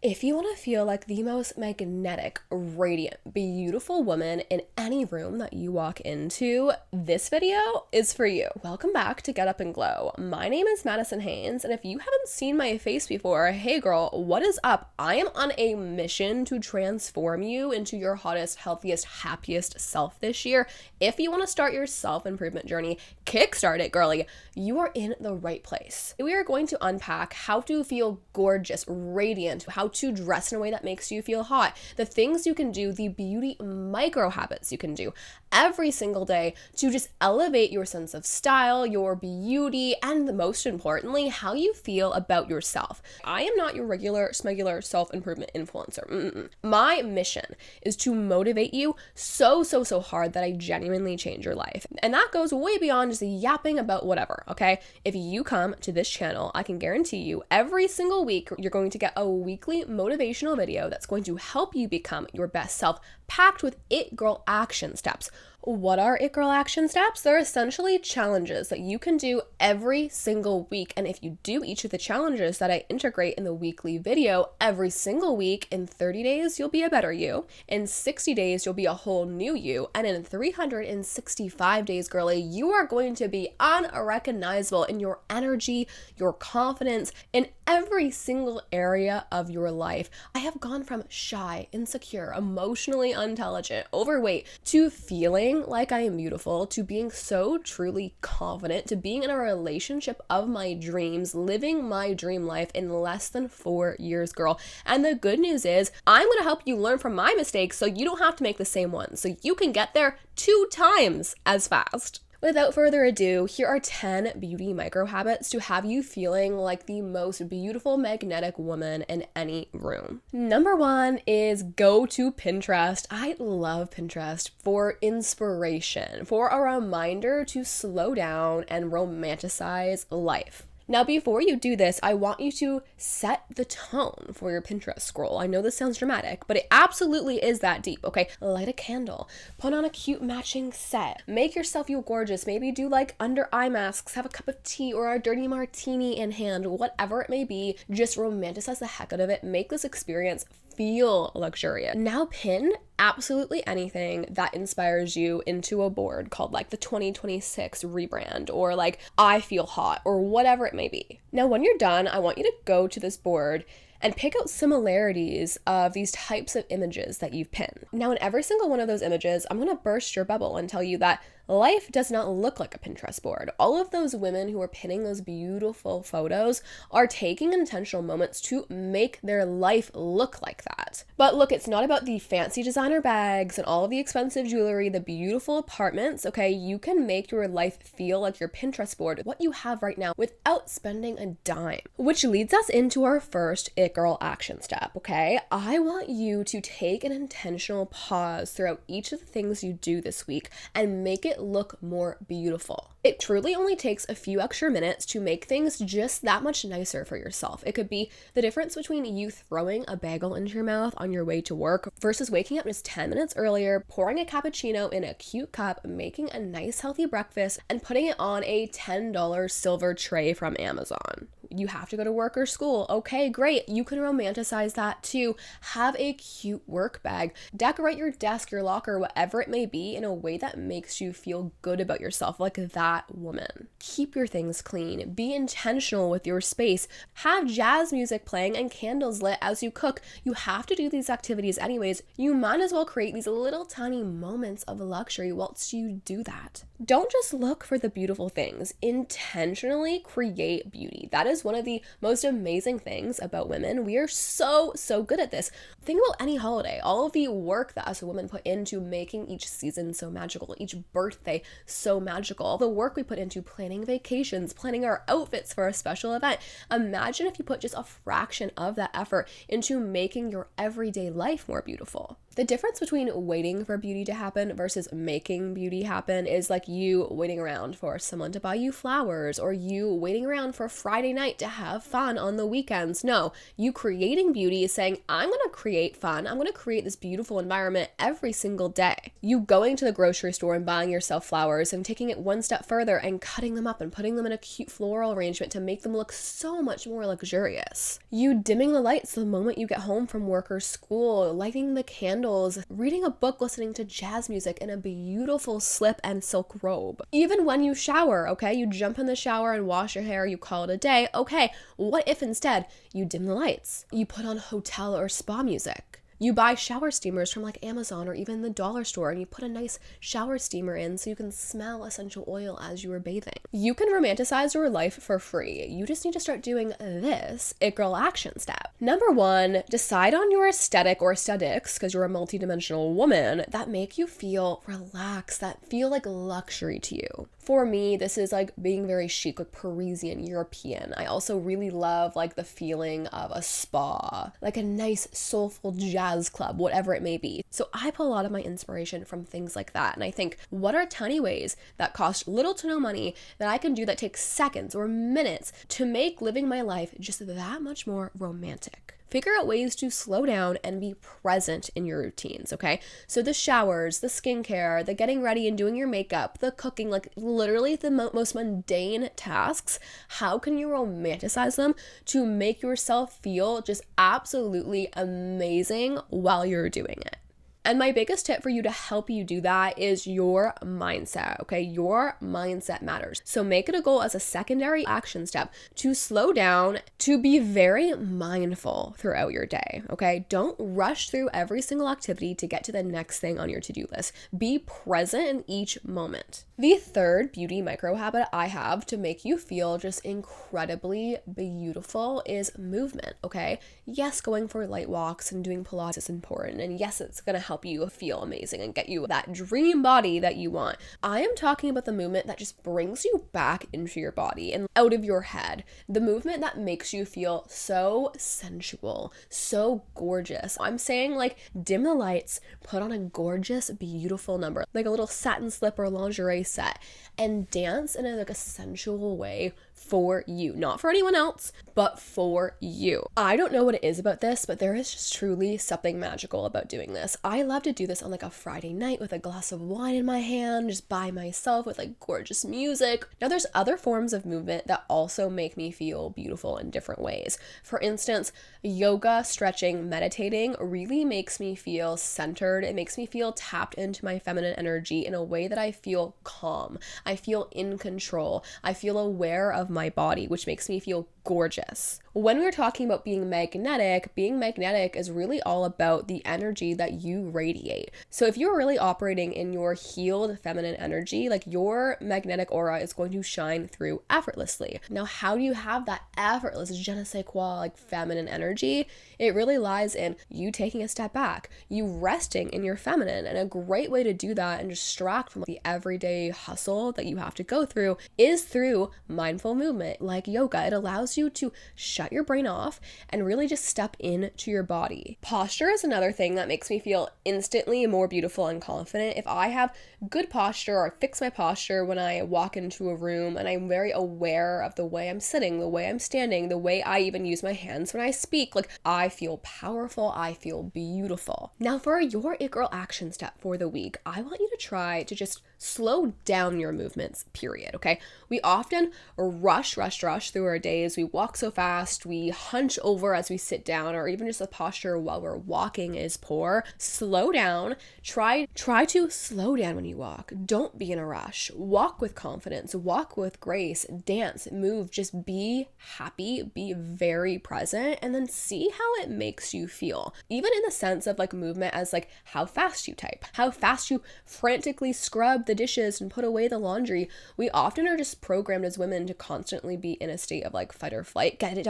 If you want to feel like the most magnetic, radiant, beautiful woman in any room that you walk into, this video is for you. Welcome back to Get Up and Glow. My name is Madison, and if you haven't seen my face before, hey girl, what is up? I am on a mission to transform you into your hottest, healthiest, happiest self this year. If you want to start your self-improvement journey, kickstart it, girly. You are in the right place. We are going to unpack how to feel gorgeous, radiant, how to dress in a way that makes you feel hot, the things you can do, the beauty micro habits you can do every single day to just elevate your sense of style, your beauty, and most importantly, how you feel about yourself. I am not your regular, smegular self-improvement influencer. My mission is to motivate you so hard that I genuinely change your life. And that goes way beyond just yapping about whatever, okay? If you come to this channel, I can guarantee you every single week, you're going to get a weekly motivational video that's going to help you become your best self, packed with It Girl action steps. What are It Girl action steps? They're essentially challenges that you can do every single week. And if you do each of the challenges that I integrate in the weekly video every single week, in 30 days, you'll be a better you. In 60 days, you'll be a whole new you. And in 365 days, girly, you are going to be unrecognizable in your energy, your confidence, in every single area of your life. I have gone from shy, insecure, emotionally intelligent, overweight, to feeling like I am beautiful, to being so truly confident, to being in a relationship of my dreams, living my dream life in less than 4 years, girl. And the good news is I'm going to help you learn from my mistakes so you don't have to make the same ones, so you can get there 2 times as fast. Without further ado, here are 10 beauty micro habits to have you feeling like the most beautiful, magnetic woman in any room. Number 1 is go to Pinterest. I love Pinterest for inspiration, for a reminder to slow down and romanticize life. Now, before you do this, I want you to set the tone for your Pinterest scroll. I know this sounds dramatic, but it absolutely is that deep, okay? Light a candle, put on a cute matching set, make yourself feel gorgeous, maybe do like under eye masks, have a cup of tea or a dirty martini in hand, whatever it may be, just romanticize the heck out of it, make this experience feel luxurious. Now pin absolutely anything that inspires you into a board called like the 2026 rebrand or like I feel hot or whatever it may be. Now when you're done, I want you to go to this board and pick out similarities of these types of images that you've pinned. Now in every single one of those images, I'm gonna burst your bubble and tell you that life does not look like a Pinterest board. All of those women who are pinning those beautiful photos are taking intentional moments to make their life look like that. But look, it's not about the fancy designer bags and all of the expensive jewelry, the beautiful apartments, okay? You can make your life feel like your Pinterest board, what you have right now, without spending a dime. Which leads us into our first It Girl action step, okay? I want you to take an intentional pause throughout each of the things you do this week and make it look more beautiful. It truly only takes a few extra minutes to make things just that much nicer for yourself. It could be the difference between you throwing a bagel into your mouth on your way to work versus waking up just 10 minutes earlier, pouring a cappuccino in a cute cup, making a nice healthy breakfast, and putting it on a $10 silver tray from Amazon. You have to go to work or school. Okay, great. You can romanticize that too. Have a cute work bag. Decorate your desk, your locker, whatever it may be in a way that makes you feel good about yourself, like that woman. Keep your things clean. Be intentional with your space. Have jazz music playing and candles lit as you cook. You have to do these activities anyways. You might as well create these little tiny moments of luxury whilst you do that. Don't just look for the beautiful things. Intentionally create beauty. That is one of the most amazing things about women. We are so good at this. Think about any holiday, all of the work that us women put into making each season so magical, each birthday so magical, the work we put into planning vacations, planning our outfits for a special event. Imagine if you put just a fraction of that effort into making your everyday life more beautiful. The difference between waiting for beauty to happen versus making beauty happen is like you waiting around for someone to buy you flowers, or you waiting around for Friday night to have fun on the weekends. No, you creating beauty is saying, I'm going to create fun. I'm going to create this beautiful environment every single day. You going to the grocery store and buying yourself flowers and taking it one step further and cutting them up and putting them in a cute floral arrangement to make them look so much more luxurious. You dimming the lights the moment you get home from work or school, lighting the candles, reading a book, listening to jazz music in a beautiful slip and silk robe. Even when you shower, okay, you jump in the shower and wash your hair, you call it a day. Okay, what if instead you dim the lights? You put on hotel or spa music. You buy shower steamers from like Amazon or even the dollar store, and you put a nice shower steamer in so you can smell essential oil as you are bathing. You can romanticize your life for free. You just need to start doing this it girl action step. Number 1, decide on your aesthetic or aesthetics, because you're a multidimensional woman, that make you feel relaxed, that feel like luxury to you. For me, this is like being very chic, like Parisian, European. I also really love like the feeling of a spa, like a nice soulful jazz club, whatever it may be. So I pull a lot of my inspiration from things like that. And I think, what are tiny ways that cost little to no money that I can do that takes seconds or minutes to make living my life just that much more romantic? Figure out ways to slow down and be present in your routines, okay? So the showers, the skincare, the getting ready and doing your makeup, the cooking, like literally the most mundane tasks, how can you romanticize them to make yourself feel just absolutely amazing while you're doing it? And my biggest tip for you to help you do that is your mindset, okay? Your mindset matters. So make it a goal as a secondary action step to slow down, to be very mindful throughout your day, okay? Don't rush through every single activity to get to the next thing on your to-do list. Be present in each moment. The third beauty micro habit I have to make you feel just incredibly beautiful is movement, okay? Yes, going for light walks and doing Pilates is important. And yes, it's gonna help you feel amazing and get you that dream body that you want. I am talking about the movement that just brings you back into your body and out of your head. The movement that makes you feel so sensual, so gorgeous. I'm saying like dim the lights, put on a gorgeous, beautiful number, like a little satin slip or lingerie set, and dance in a sensual way for you, not for anyone else, but for you. I don't know what it is about this, but there is just truly something magical about doing this. I love to do this on like a Friday night with a glass of wine in my hand, just by myself with like gorgeous music. Now there's other forms of movement that also make me feel beautiful in different ways. For instance, yoga, stretching, meditating really makes me feel centered. It makes me feel tapped into my feminine energy in a way that I feel calm. I feel in control. I feel aware of my body, which makes me feel gorgeous. When we're talking about being magnetic is really all about the energy that you radiate. So if you're really operating in your healed feminine energy, like your magnetic aura is going to shine through effortlessly. Now, how do you have that effortless je ne sais quoi, like feminine energy? It really lies in you taking a step back, you resting in your feminine. And a great way to do that and distract from the everyday hustle that you have to go through is through mindful movement like yoga. It allows you to shut your brain off and really just step into your body. Posture is another thing that makes me feel instantly more beautiful and confident. If I have good posture, or I fix my posture when I walk into a room, and I'm very aware of the way I'm sitting, the way I'm standing, the way I even use my hands when I speak, like I feel powerful, I feel beautiful. Now for your It Girl action step for the week, I want you to try to just slow down your movements, period, okay? We often rush through our days. We walk so fast, we hunch over as we sit down, or even just the posture while we're walking is poor. Slow down. Try to slow down when you walk. Don't be in a rush. Walk with confidence, walk with grace, dance, move, just be happy, be very present, and then see how it makes you feel. Even in the sense of like movement as like how fast you type, how fast you frantically scrub the dishes and put away the laundry. We often are just programmed as women to constantly be in a state of like fight or flight. Get it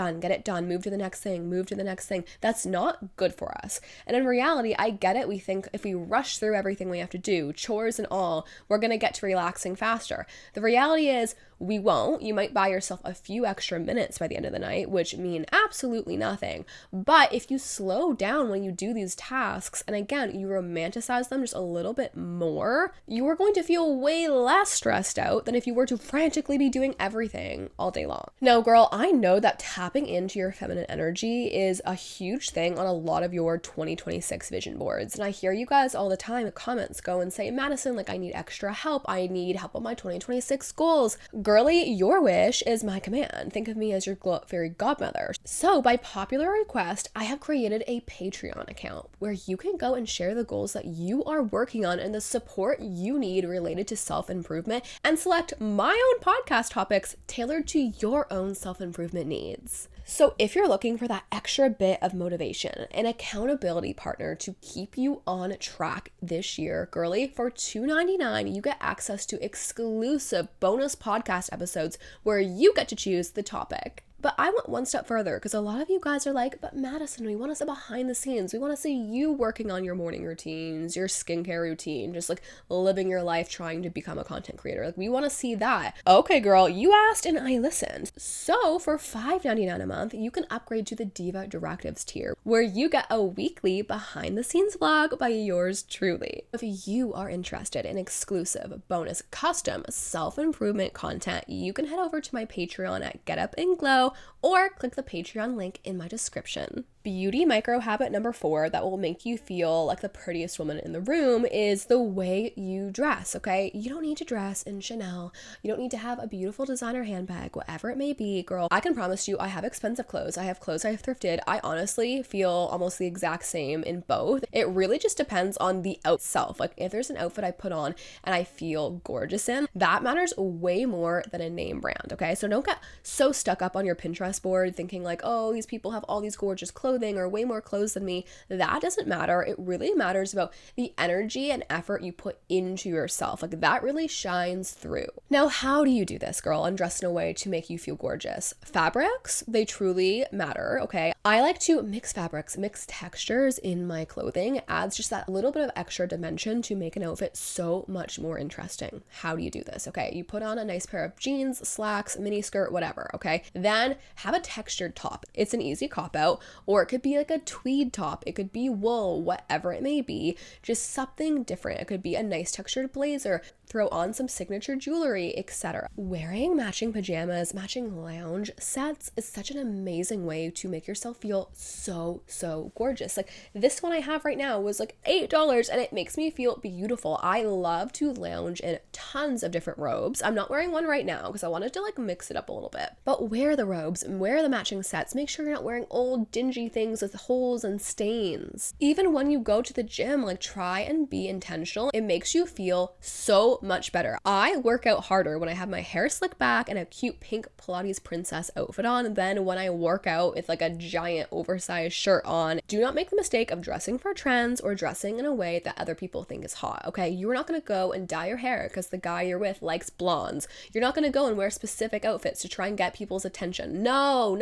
done, move to the next thing. That's not good for us. And in reality, I get it. We think if we rush through everything we have to do, chores and all, we're going to get to relaxing faster. The reality is We won't. You might buy yourself a few extra minutes by the end of the night, which mean absolutely nothing. But if you slow down when you do these tasks, and again, you romanticize them just a little bit more, you are going to feel way less stressed out than if you were to frantically be doing everything all day long. Now, girl, I know that tapping into your feminine energy is a huge thing on a lot of your 2026 vision boards. And I hear you guys all the time in comments go and say, Madison, like, I need extra help. I need help on my 2026 goals. Girly, your wish is my command. Think of me as your fairy godmother. So by popular request, I have created a Patreon account where you can go and share the goals that you are working on and the support you need related to self-improvement, and select my own podcast topics tailored to your own self-improvement needs. So if you're looking for that extra bit of motivation, an accountability partner to keep you on track this year, girly, for $2.99, you get access to exclusive bonus podcast episodes where you get to choose the topic. But I went one step further, because a lot of you guys are like, but Madison, we want to see behind the scenes. We want to see you working on your morning routines, your skincare routine, just like living your life trying to become a content creator. Like, we want to see that. Okay, girl, you asked and I listened. So for $5.99 a month, you can upgrade to the Diva Directives tier, where you get a weekly behind the scenes vlog by yours truly. If you are interested in exclusive, bonus, custom self-improvement content, you can head over to my Patreon at Get Up and Glow, or click the Patreon link in my description. Beauty micro habit number 4 that will make you feel like the prettiest woman in the room is the way you dress, okay? You don't need to dress in Chanel. You don't need to have a beautiful designer handbag, whatever it may be, girl. I can promise you I have expensive clothes. I have clothes I've thrifted. I honestly feel almost the exact same in both. It really just depends on the outfit itself. Like, if there's an outfit I put on and I feel gorgeous in, that matters way more than a name brand, okay? So don't get so stuck up on your Pinterest board thinking like, oh, these people have all these gorgeous clothing or way more clothes than me. That doesn't matter. It really matters about the energy and effort you put into yourself. Like, that really shines through. Now, how do you do this, girl, and dress in a way to make you feel gorgeous? Fabrics, they truly matter, okay? I like to mix fabrics, mix textures in my clothing. It adds just that little bit of extra dimension to make an outfit so much more interesting. How do you do this? Okay, you put on a nice pair of jeans, slacks, mini skirt, whatever, okay? Then have a textured top. It's an easy cop out, or it could be like a tweed top. It could be wool, whatever it may be, just something different. It could be a nice textured blazer, throw on some signature jewelry, etc. Wearing matching pajamas, matching lounge sets is such an amazing way to make yourself feel so gorgeous. Like, this one I have right now was like $8 and it makes me feel beautiful. I love to lounge in tons of different robes. I'm not wearing one right now because I wanted to like mix it up a little bit, but wear the robes and wear the matching sets. Make sure you're not wearing old dingy things with holes and stains. Even when you go to the gym, like, try and be intentional. It makes you feel so much better. I work out harder when I have my hair slicked back and a cute pink Pilates princess outfit on than when I work out with like a giant oversized shirt on. Do not make the mistake of dressing for trends or dressing in a way that other people think is hot, okay? You're not going to go and dye your hair because the guy you're with likes blondes. You're not going to go and wear specific outfits to try and get people's attention. No,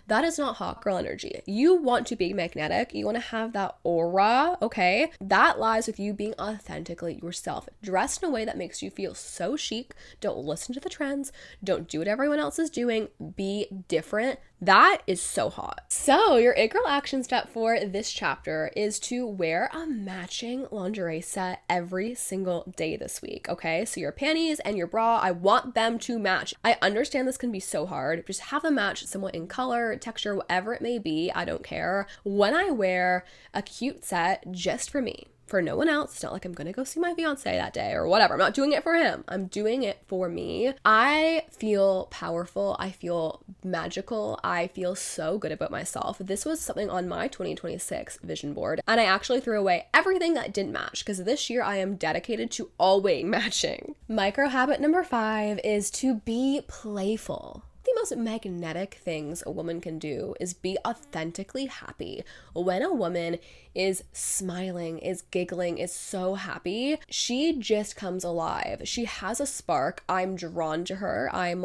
that is not hot girl energy. You want to be magnetic. You want to have that aura, okay? That lies with you being authentically yourself. Dress in a way that makes you feel so chic. Don't listen to the trends. Don't do what everyone else is doing. Be different. That is so hot. So your It Girl action step for this chapter is to wear a matching lingerie set every single day this week, okay? So your panties and your bra, I want them to match. I understand this can be so hard. Just have them match somewhat in color, texture, whatever it may be. I don't care. When I wear a cute set just for me, for no one else, it's not like I'm gonna go see my fiance that day or whatever. I'm not doing it for him. I'm doing it for me. I feel powerful. I feel magical. I feel so good about myself. This was something on my 2026 vision board, and I actually threw away everything that didn't match because this year I am dedicated to always matching. Micro habit number 5 is to be playful. the most magnetic things a woman can do is be authentically happy. When a woman is smiling, is giggling, is so happy, she just comes alive. She has a spark. I'm drawn to her. I'm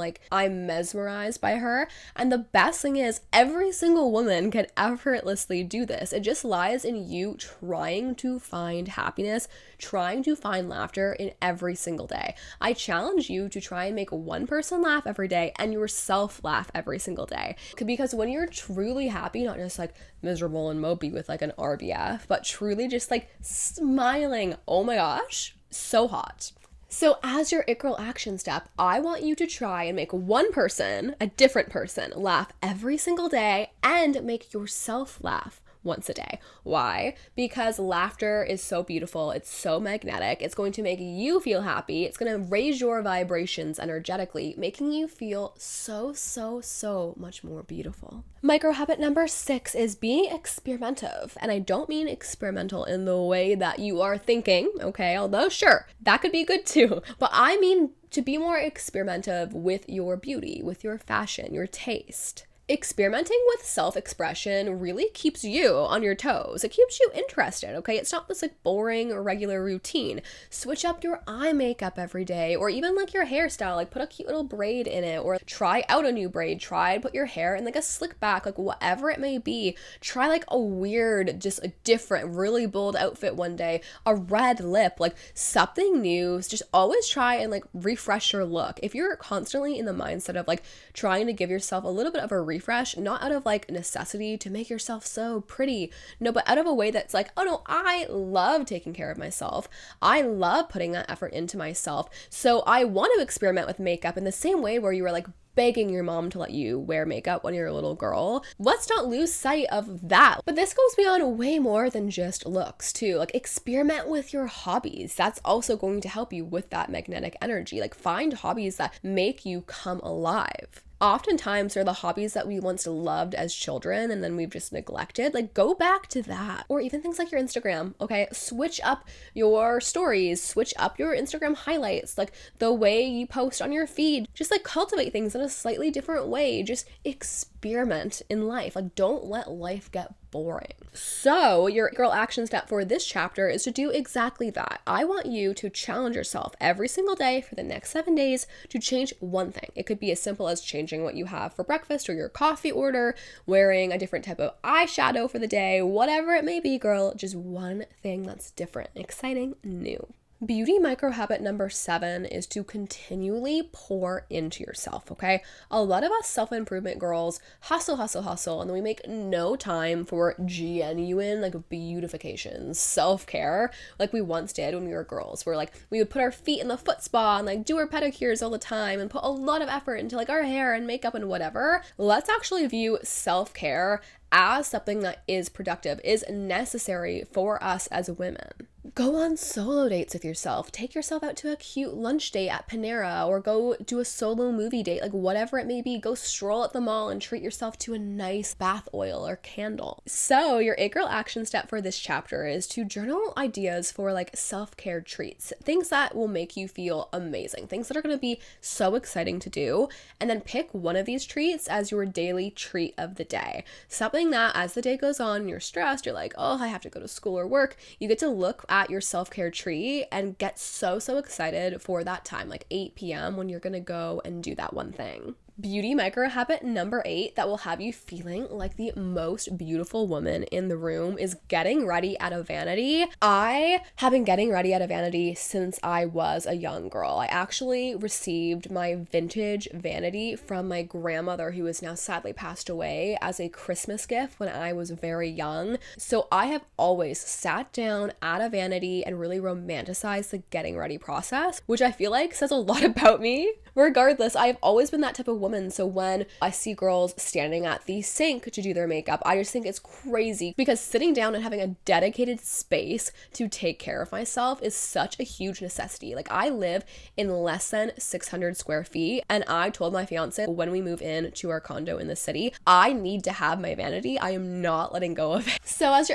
mesmerized by her. And the best thing is, every single woman can effortlessly do this. It just lies in you trying to find happiness, trying to find laughter in every single day. I challenge you to try and make one person laugh every day and yourself laugh every single day. Because when you're truly happy, not just like miserable and mopey with like an RBF, but truly just like smiling, oh my gosh, so hot. So as your It Girl action step, I want you to try and make one person, a different person, laugh every single day and make yourself laugh once a day. Why? Because laughter is so beautiful. It's so magnetic. It's going to make you feel happy. It's going to raise your vibrations energetically, making you feel so, so, so much more beautiful. Micro habit number 6 is being experimentative. And I don't mean experimental in the way that you are thinking, okay? Although sure, that could be good too. But I mean to be more experimentative with your beauty, with your fashion, your taste. Experimenting with self-expression really keeps you on your toes. It keeps you interested, okay? It's not this like boring or regular routine. Switch up your eye makeup every day, or even like your hairstyle, like put a cute little braid in it, or try out a new braid. Try and put your hair in like a slick back, like whatever it may be. Try like a weird, just a different, really bold outfit one day, a red lip, like something new. Just always try and like refresh your look. If you're constantly in the mindset of like trying to give yourself a little bit of a refresh, not out of like necessity to make yourself so pretty, no, but out of a way that's like, oh no, I love taking care of myself. I love putting that effort into myself. So I want to experiment with makeup in the same way where you were like begging your mom to let you wear makeup when you're a little girl. Let's not lose sight of that. But this goes beyond way more than just looks too. Like experiment with your hobbies. That's also going to help you with that magnetic energy. Like find hobbies that make you come alive. Oftentimes they're the hobbies that we once loved as children and then we've just neglected. Like go back to that. Or even things like your Instagram, okay? Switch up your stories, switch up your Instagram highlights, like the way you post on your feed. Just like cultivate things in a slightly different way. Just experiment in life. Like don't let life get boring. So your girl action step for this chapter is to do exactly that. I want you to challenge yourself every single day for the next 7 days to change one thing. It could be as simple as changing what you have for breakfast or your coffee order, wearing a different type of eyeshadow for the day, whatever it may be, girl, just one thing that's different, exciting, new. Beauty micro habit number 7 is to continually pour into yourself, okay? A lot of us self-improvement girls hustle, and then we make no time for genuine like beautification, self-care like we once did when we were girls. Where like we would put our feet in the foot spa and like do our pedicures all the time and put a lot of effort into like our hair and makeup and whatever. Let's actually view self-care as something that is productive, is necessary for us as women. Go on solo dates with yourself. Take yourself out to a cute lunch date at Panera, or go do a solo movie date, like whatever it may be. Go stroll at the mall and treat yourself to a nice bath oil or candle. So your It Girl action step for this chapter is to journal ideas for like self-care treats, things that will make you feel amazing, things that are going to be so exciting to do, and then pick one of these treats as your daily treat of the day. Something that as the day goes on and you're stressed, you're like, oh, I have to go to school or work, you get to look at your self-care treat and get so excited for that time, like 8 p.m. when you're gonna go and do that one thing. Beauty micro habit number 8 that will have you feeling like the most beautiful woman in the room is getting ready at a vanity. I have been getting ready at a vanity since I was a young girl. I actually received my vintage vanity from my grandmother, who has now sadly passed away, as a Christmas gift when I was very young. So I have always sat down at a vanity and really romanticized the getting ready process, which I feel like says a lot about me. Regardless, I've always been that type of woman. So when I see girls standing at the sink to do their makeup, I just think it's crazy, because sitting down and having a dedicated space to take care of myself is such a huge necessity. Like I live in less than 600 square feet, and I told my fiance when we move in to our condo in the city, I need to have my vanity. I am not letting go of it. So as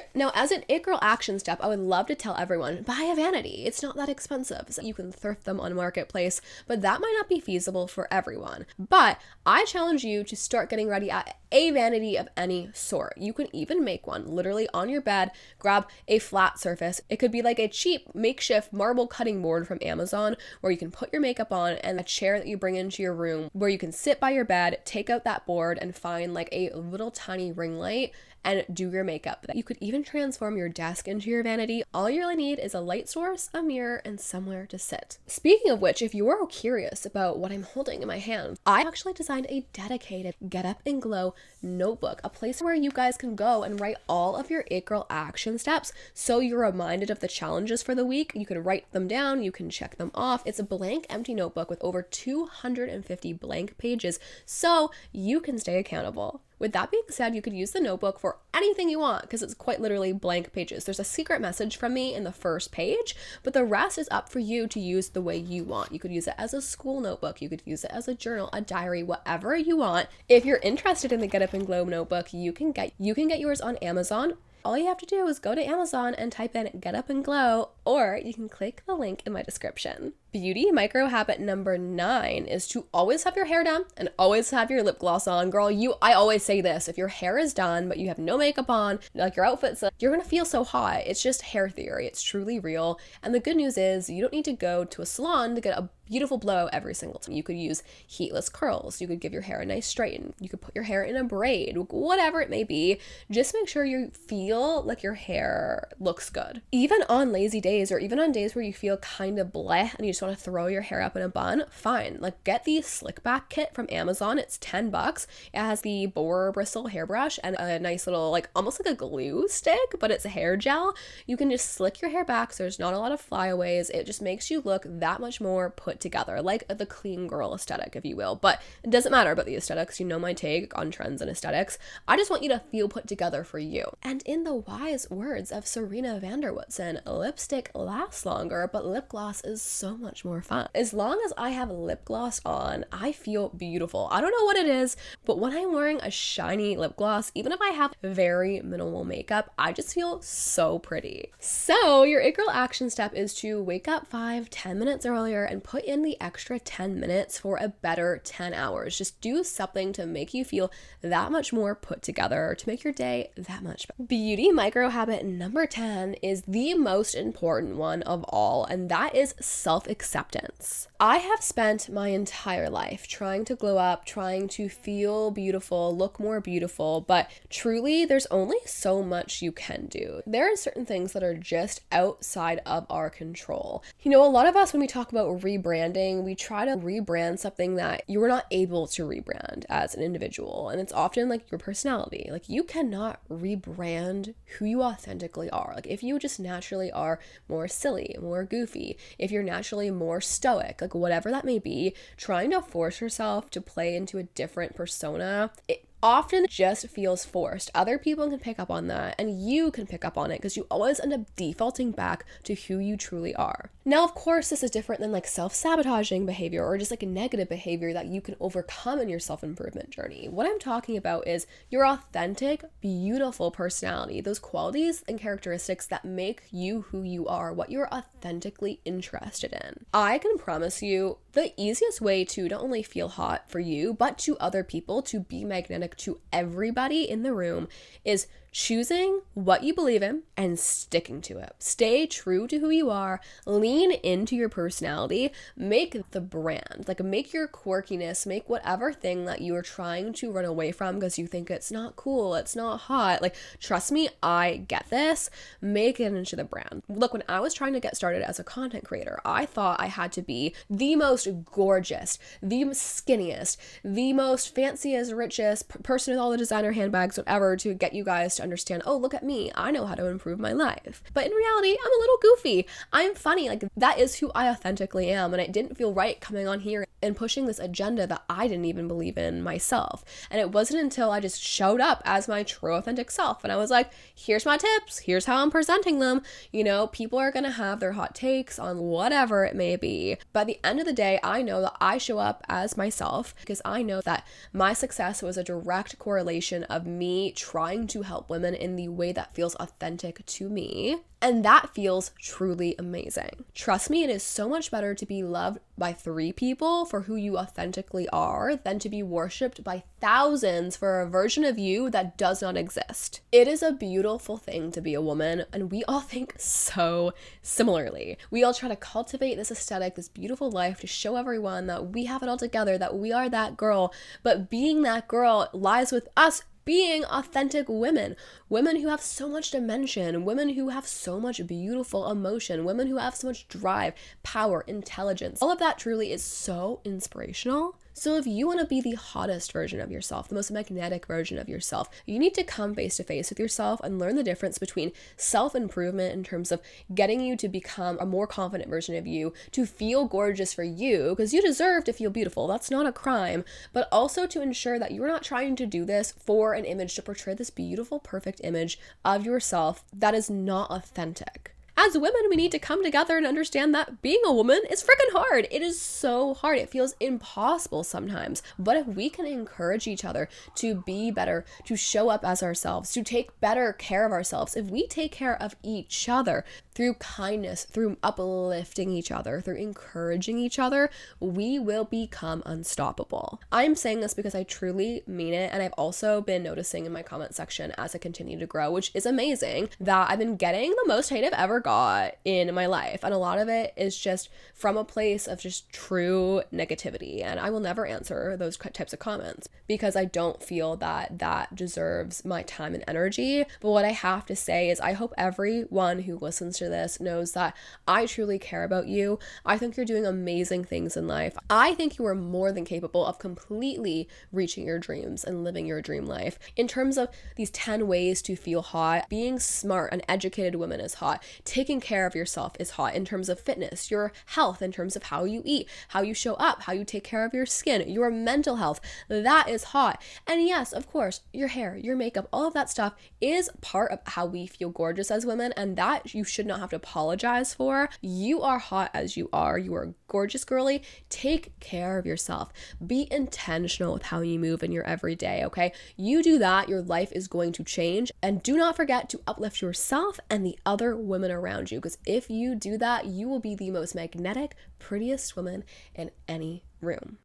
an It Girl action step, I would love to tell everyone, buy a vanity. It's not that expensive. So you can thrift them on Marketplace, but that might not be feasible for everyone. But I challenge you to start getting ready at a vanity of any sort. You can even make one literally on your bed. Grab a flat surface. It could be like a cheap makeshift marble cutting board from Amazon where you can put your makeup on, and a chair that you bring into your room where you can sit by your bed, take out that board and find like a little tiny ring light and do your makeup. You could even transform your desk into your vanity. All you really need is a light source, a mirror, and somewhere to sit. Speaking of which, if you are curious about what I'm holding in my hand, I actually designed a dedicated Get Up and Glow notebook, a place where you guys can go and write all of your It Girl action steps so you're reminded of the challenges for the week. You can write them down, you can check them off. It's a blank, empty notebook with over 250 blank pages so you can stay accountable. With that being said, you could use the notebook for anything you want because it's quite literally blank pages. There's a secret message from me in the first page, but the rest is up for you to use the way you want. You could use it as a school notebook. You could use it as a journal, a diary, whatever you want. If you're interested in the Get Up and Glow notebook, you can get yours on Amazon. All you have to do is go to Amazon and type in Get Up and Glow, or you can click the link in my description. Beauty micro habit number 9 is to always have your hair done and always have your lip gloss on. Girl, I always say this, if your hair is done but you have no makeup on, like your outfit's done, you're gonna feel so hot. It's just hair theory. It's truly real. And the good news is you don't need to go to a salon to get a beautiful blow every single time. You could use heatless curls. You could give your hair a nice straighten. You could put your hair in a braid, whatever it may be. Just make sure you feel like your hair looks good. Even on lazy days or even on days where you feel kind of bleh and you just want to throw your hair up in a bun, fine. Like get the slick back kit from Amazon. It's $10. It has the boar bristle hairbrush and a nice little like almost like a glue stick, but it's a hair gel. You can just slick your hair back so there's not a lot of flyaways. It just makes you look that much more put together, like the clean girl aesthetic, if you will. But it doesn't matter about the aesthetics. You know my take on trends and aesthetics. I just want you to feel put together for you. And in the wise words of Serena Vanderwoodson, lipstick lasts longer, but lip gloss is so much more fun. As long as I have lip gloss on, I feel beautiful. I don't know what it is, but when I'm wearing a shiny lip gloss, even if I have very minimal makeup, I just feel so pretty. So your It Girl action step is to wake up 5-10 minutes earlier and put in the extra 10 minutes for a better 10 hours. Just do something to make you feel that much more put together, to make your day that much better. Beauty micro habit number 10 is the most important one of all, and that is self-acceptance. I have spent my entire life trying to glow up, trying to feel beautiful, look more beautiful, but truly there's only so much you can do. There are certain things that are just outside of our control. You know, a lot of us, when we talk about rebranding, we try to rebrand something that you were not able to rebrand as an individual, and it's often like your personality. Like you cannot rebrand who you authentically are. Like if you just naturally are more silly, more goofy, if you're naturally more stoic, like whatever that may be, trying to force yourself to play into a different persona, it often just feels forced. Other people can pick up on that, and you can pick up on it because you always end up defaulting back to who you truly are. Now, of course, this is different than like self-sabotaging behavior or just like a negative behavior that you can overcome in your self-improvement journey. What I'm talking about is your authentic, beautiful personality, those qualities and characteristics that make you who you are, what you're authentically interested in. I can promise you the easiest way to not only feel hot for you, but to other people, to be magnetic to everybody in the room, is choosing what you believe in and sticking to it. Stay true to who you are, lean into your personality, make the brand, like make your quirkiness, make whatever thing that you are trying to run away from because you think it's not cool, it's not hot. Like, trust me, I get this. Make it into the brand. Look, when I was trying to get started as a content creator, I thought I had to be the most gorgeous, the skinniest, the most fanciest, richest person with all the designer handbags, whatever, to get you guys to understand, oh, look at me, I know how to improve my life. But in reality, I'm a little goofy. I'm funny. Like, that is who I authentically am. And it didn't feel right coming on here and pushing this agenda that I didn't even believe in myself. And it wasn't until I just showed up as my true authentic self and I was like, here's my tips, here's how I'm presenting them. You know, people are gonna have their hot takes on whatever it may be. But at the end of the day, I know that I show up as myself because I know that my success was a direct correlation of me trying to help up women in the way that feels authentic to me. And that feels truly amazing. Trust me, it is so much better to be loved by 3 people for who you authentically are than to be worshipped by thousands for a version of you that does not exist. It is a beautiful thing to be a woman, and we all think so similarly. We all try to cultivate this aesthetic, this beautiful life to show everyone that we have it all together, that we are that girl. But being that girl lies with us being authentic women who have so much dimension, women who have so much beautiful emotion, women who have so much drive, power, intelligence. All of that truly is so inspirational. So if you want to be the hottest version of yourself, the most magnetic version of yourself, you need to come face to face with yourself and learn the difference between self-improvement in terms of getting you to become a more confident version of you, to feel gorgeous for you, because you deserve to feel beautiful. That's not a crime. But also to ensure that you're not trying to do this for an image, to portray this beautiful, perfect image of yourself that is not authentic. As women, we need to come together and understand that being a woman is freaking hard. It is so hard. It feels impossible sometimes. But if we can encourage each other to be better, to show up as ourselves, to take better care of ourselves, if we take care of each other through kindness, through uplifting each other, through encouraging each other, we will become unstoppable. I'm saying this because I truly mean it, and I've also been noticing in my comment section as I continue to grow, which is amazing, that I've been getting the most hate I've ever got in my life, and a lot of it is just from a place of just true negativity, and I will never answer those types of comments because I don't feel that that deserves my time and energy. But what I have to say is I hope everyone who listens to this knows that I truly care about you. I think you're doing amazing things in life. I think you are more than capable of completely reaching your dreams and living your dream life. In terms of these 10 ways to feel hot, being smart, an educated woman is hot. Taking care of yourself is hot in terms of fitness, your health, in terms of how you eat, how you show up, how you take care of your skin, your mental health. That is hot. And yes, of course, your hair, your makeup, all of that stuff is part of how we feel gorgeous as women, and that you should not have to apologize for. You are hot as you are. You are gorgeous, girly. Take care of yourself. Be intentional with how you move in your everyday, okay? You do that, your life is going to change. And do not forget to uplift yourself and the other women around you, because if you do that, you will be the most magnetic, prettiest woman in any room.